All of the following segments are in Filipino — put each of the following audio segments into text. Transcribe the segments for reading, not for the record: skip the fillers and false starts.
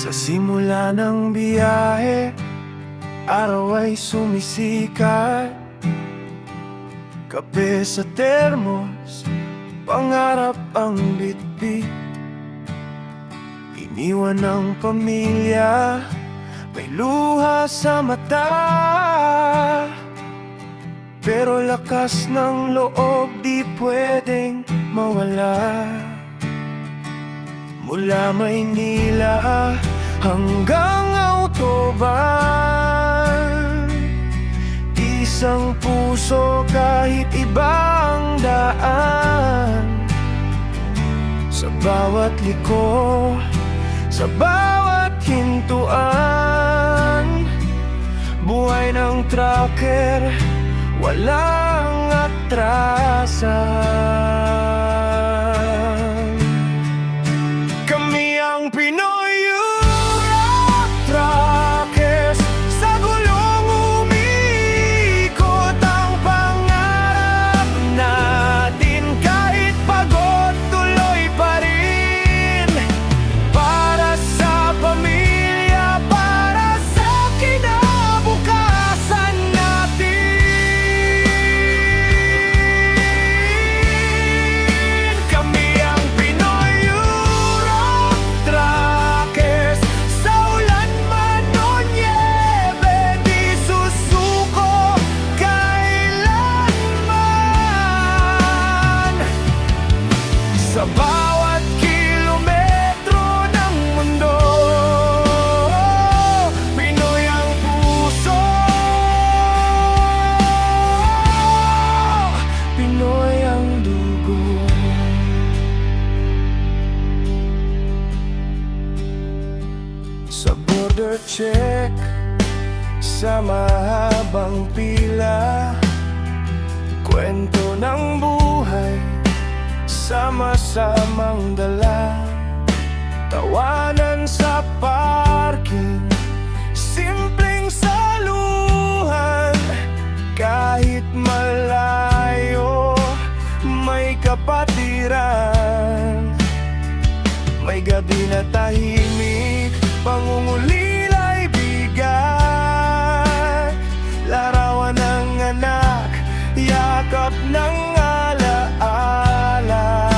Sa simula ng biyahe, araw ay sumisikat. Kape sa termos, pangarap ang bitbit. Iniwan ng pamilya, may luha sa mata. Pero lakas ng loob di pwedeng mawala. Mula Maynila hanggang Autoban, isang puso kahit ibang daan. Sa bawat liko, sa bawat hintuan, buhay ng trucker, walang atrasan. Kami ang Pinoy Europe Truckers, sa gulong umiikot ang pangarap natin. Kahit pagod, tuloy pa rin. Para sa pamilya, para sa kinabukasan natin. Kami ang Pinoy Europe Truckers, sa ulan man o nyebe, di susuko kailanman. Sa bawat kilometro ng mundo, Pinoy ang puso, Pinoy ang dugo. Sa border check, sa mahabang pila, kwento ng buhay, sama-samang dala. Tawanan sa parking, simpleng saluhan. Kahit malayo, may kapatiran. May gabi na tahimik, pangungulila'y bigat. Larawan ng anak, yakap ng alaala.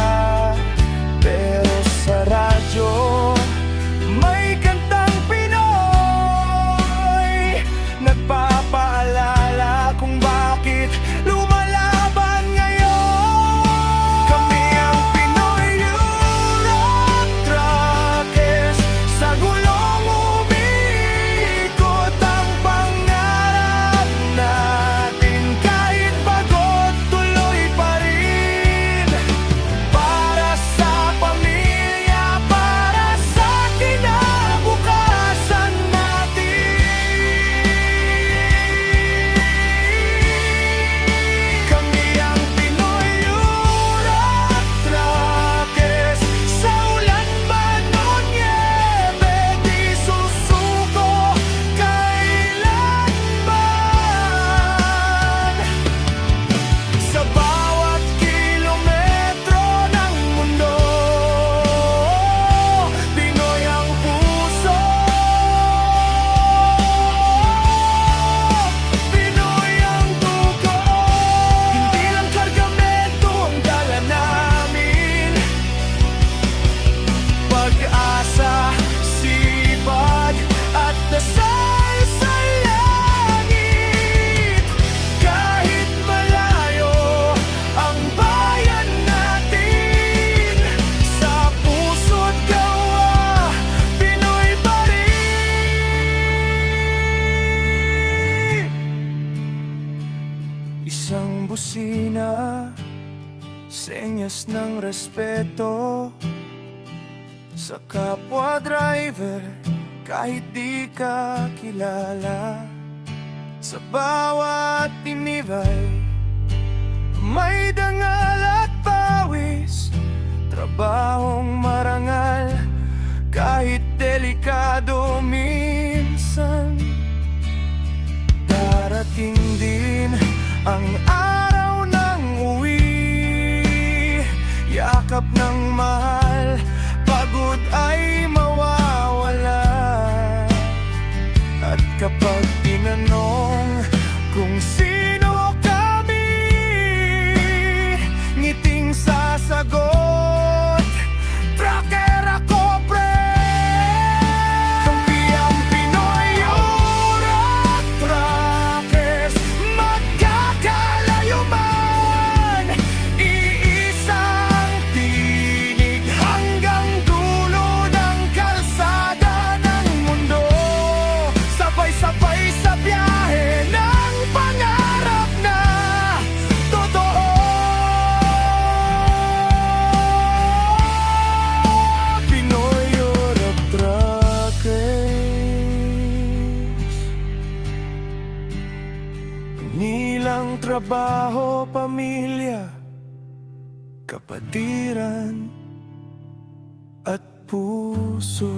Pero sa radyo, may kantang Pinoy, nagpapaalala kung bakit lumalaban ngayon. Kami ang Pinoy Europe Truckers, sa gulong umiikot ang pangarap natin. Kahit pagod, tuloy pa rin. Para sa pamilya, para sa kinabukasan natin. Kami ang Pinoy Europe Truckers, sa ulan man o nyebe, di susuko kailanman. Sa bawat kilometro ng mundo, Pinoy ang puso, Pinoy ang dugo. Hindi lang kargamento ang dala namin, pag-asa, sipag at dasal sa langit. Kahit malayo ang bayan natin, sa puso't gawa, Pinoy pa rin. Isang busina, senyas ng respeto sa kapwa driver, kahit di ka kilala. Sa bawat tinibay, may dangal at pawis, trabahong marangal, kahit delikado minsan. Darating din ang araw ng uwi, yakap ng mahal, pagod ay mawawala. At kapag tinanong kung sino kami, ngiting sasagot, trucker ako pre. Kampiang Pinoy, urat truckers, magkakalayo man, iisang tinig hanggang dulo ng kalsada ng mundo. Sabay-sabay sa biyahe ng pangarap na totoo. Pinoy Urat Truckers, nilang trabaho, pamilya, kapatiran at puso.